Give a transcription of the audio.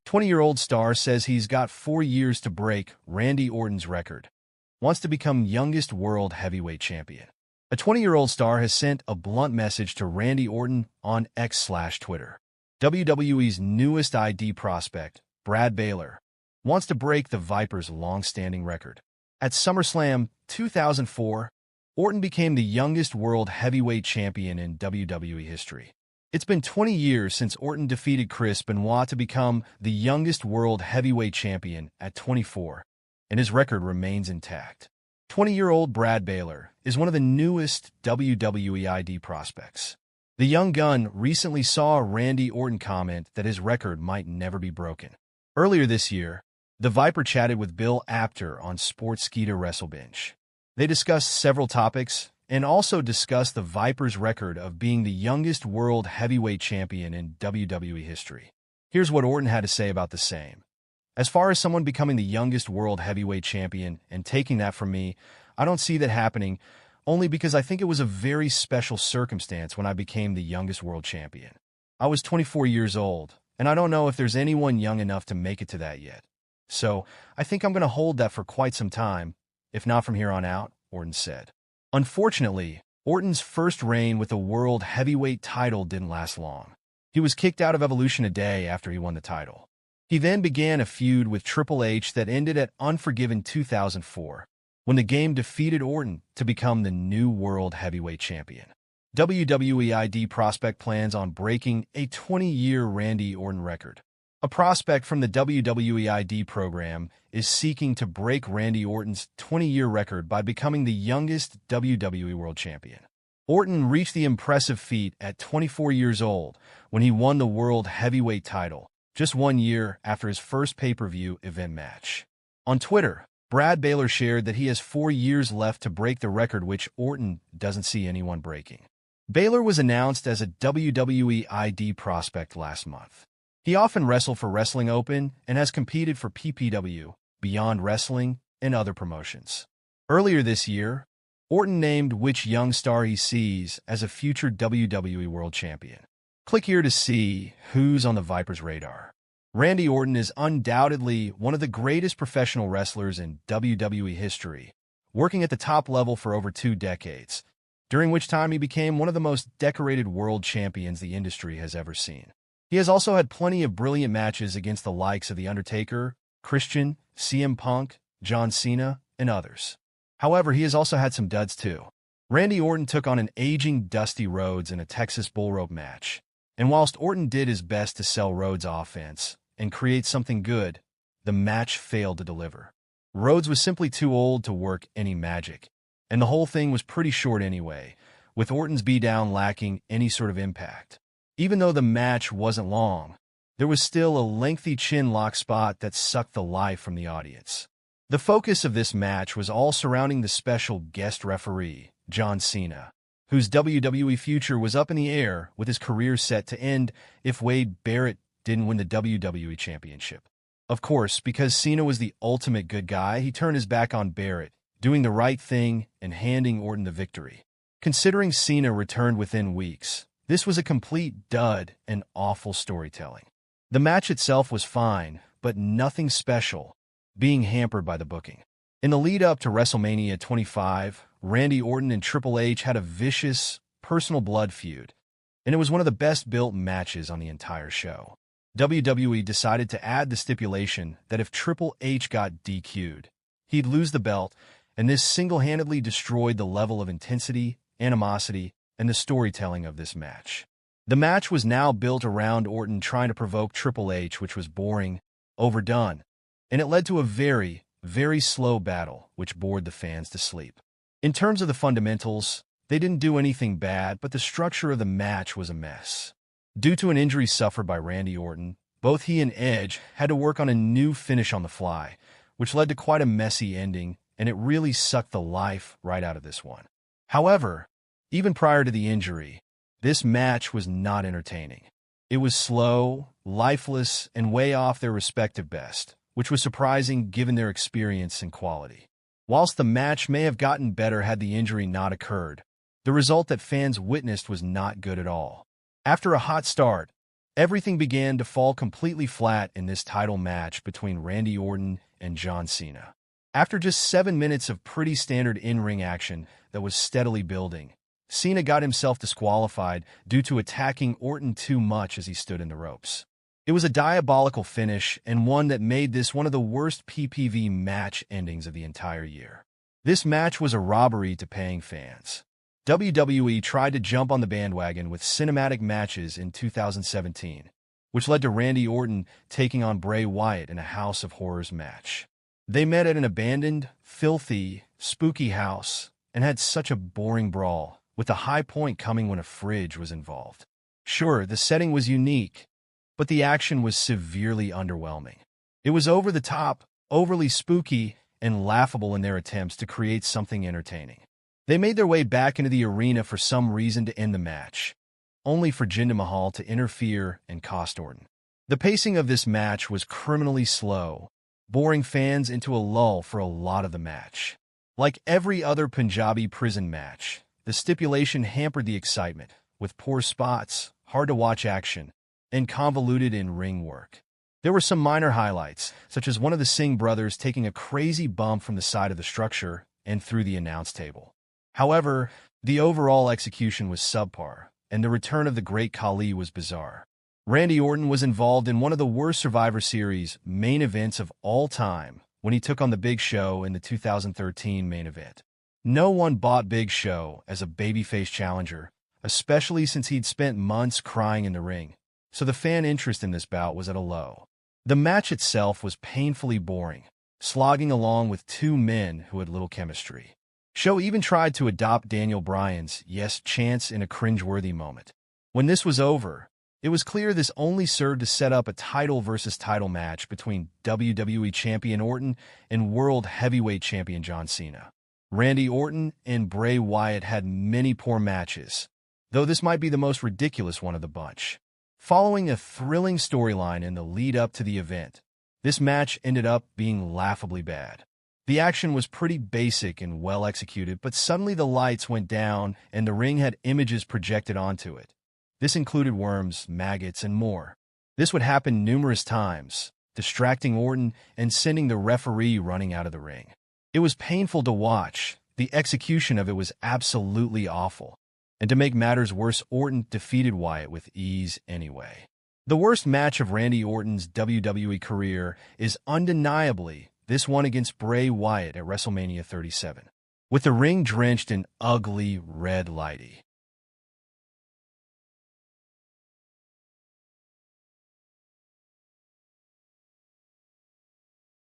20-year-old star says he's got 4 years to break Randy Orton's record. Wants to become youngest world heavyweight champion. A 20-year-old star has sent a blunt message to Randy Orton on X/Twitter. WWE's newest ID prospect, Brad Baylor, wants to break the Viper's long-standing record. At SummerSlam 2004, Orton became the youngest world heavyweight champion in WWE history. It's been 20 years since Orton defeated Chris Benoit to become the youngest world heavyweight champion at 24, and his record remains intact. 20-year-old Brad Baylor is one of the newest WWE ID prospects. The young gun recently saw Randy Orton comment that his record might never be broken. Earlier this year, the Viper chatted with Bill Apter on Sportskeeda WrestleBinge. They discussed several topics and also discussed the Viper's record of being the youngest world heavyweight champion in WWE history. Here's what Orton had to say about the same. As far as someone becoming the youngest world heavyweight champion and taking that from me, I don't see that happening, only because I think it was a very special circumstance when I became the youngest world champion. I was 24 years old, and I don't know if there's anyone young enough to make it to that yet. So, I think I'm going to hold that for quite some time, if not from here on out, Orton said. Unfortunately, Orton's first reign with the world heavyweight title didn't last long. He was kicked out of Evolution a day after he won the title. He then began a feud with Triple H that ended at Unforgiven 2004, when the game defeated Orton to become the new world heavyweight champion. WWE ID prospect plans on breaking a 20-year Randy Orton record. A prospect from the WWE ID program is seeking to break Randy Orton's 20-year record by becoming the youngest WWE World Champion. Orton reached the impressive feat at 24 years old when he won the World Heavyweight title, just 1 year after his first pay-per-view event match. On Twitter, Brad Baylor shared that he has 4 years left to break the record, which Orton doesn't see anyone breaking. Baylor was announced as a WWE ID prospect last month. He often wrestled for Wrestling Open and has competed for PPW, Beyond Wrestling, and other promotions. Earlier this year, Orton named which young star he sees as a future WWE World Champion. Click here to see who's on the Viper's radar. Randy Orton is undoubtedly one of the greatest professional wrestlers in WWE history, working at the top level for over 2 decades, during which time he became one of the most decorated world champions the industry has ever seen. He has also had plenty of brilliant matches against the likes of The Undertaker, Christian, CM Punk, John Cena, and others. However, he has also had some duds too. Randy Orton took on an aging Dusty Rhodes in a Texas bull rope match, and whilst Orton did his best to sell Rhodes' offense and create something good, the match failed to deliver. Rhodes was simply too old to work any magic, and the whole thing was pretty short anyway, with Orton's beatdown lacking any sort of impact. Even though the match wasn't long, there was still a lengthy chin lock spot that sucked the life from the audience. The focus of this match was all surrounding the special guest referee, John Cena, whose WWE future was up in the air with his career set to end if Wade Barrett didn't win the WWE Championship. Of course, because Cena was the ultimate good guy, he turned his back on Barrett, doing the right thing and handing Orton the victory. Considering Cena returned within weeks, this was a complete dud and awful storytelling. The match itself was fine, but nothing special, being hampered by the booking. In the lead-up to WrestleMania 25, Randy Orton and Triple H had a vicious, personal blood feud, and it was one of the best-built matches on the entire show. WWE decided to add the stipulation that if Triple H got DQ'd, he'd lose the belt, and this single-handedly destroyed the level of intensity, animosity, and the storytelling of this match. The match was now built around Orton trying to provoke Triple H, which was boring, overdone, and it led to a very, very slow battle, which bored the fans to sleep. In terms of the fundamentals, they didn't do anything bad, but the structure of the match was a mess. Due to an injury suffered by Randy Orton, both he and Edge had to work on a new finish on the fly, which led to quite a messy ending, and it really sucked the life right out of this one. However, even prior to the injury, this match was not entertaining. It was slow, lifeless, and way off their respective best, which was surprising given their experience and quality. Whilst the match may have gotten better had the injury not occurred, the result that fans witnessed was not good at all. After a hot start, Everything began to fall completely flat in this title match between Randy Orton and John Cena. After just 7 minutes of pretty standard in-ring action that was steadily building, Cena got himself disqualified due to attacking Orton too much as he stood in the ropes. It was a diabolical finish and one that made this one of the worst PPV match endings of the entire year. This match was a robbery to paying fans. WWE tried to jump on the bandwagon with cinematic matches in 2017, which led to Randy Orton taking on Bray Wyatt in a House of Horrors match. They met at an abandoned, filthy, spooky house and had such a boring brawl, with the high point coming when a fridge was involved. Sure, the setting was unique, but the action was severely underwhelming. It was over the top, overly spooky, and laughable in their attempts to create something entertaining. They made their way back into the arena for some reason to end the match, only for Jinder Mahal to interfere and cost Orton. The pacing of this match was criminally slow, boring fans into a lull for a lot of the match. Like every other Punjabi prison match, the stipulation hampered the excitement, with poor spots, hard-to-watch action, and convoluted in-ring work. There were some minor highlights, such as one of the Singh brothers taking a crazy bump from the side of the structure and through the announce table. However, the overall execution was subpar, and the return of the Great Khali was bizarre. Randy Orton was involved in one of the worst Survivor Series main events of all time when he took on the Big Show in the 2013 main event. No one bought Big Show as a babyface challenger, especially since he'd spent months crying in the ring, so the fan interest in this bout was at a low. The match itself was painfully boring, slogging along with two men who had little chemistry. Show even tried to adopt Daniel Bryan's yes chance in a cringeworthy moment. When this was over, it was clear this only served to set up a title versus title match between WWE Champion Orton and World Heavyweight Champion John Cena. Randy Orton and Bray Wyatt had many poor matches, though this might be the most ridiculous one of the bunch. Following a thrilling storyline in the lead-up to the event, this match ended up being laughably bad. The action was pretty basic and well executed, but suddenly the lights went down and the ring had images projected onto it. This included worms, maggots, and more. This would happen numerous times, distracting Orton and sending the referee running out of the ring. It was painful to watch. The execution of it was absolutely awful. And to make matters worse, Orton defeated Wyatt with ease anyway. The worst match of Randy Orton's WWE career is undeniably this one against Bray Wyatt at WrestleMania 37. With the ring drenched in ugly red lighting,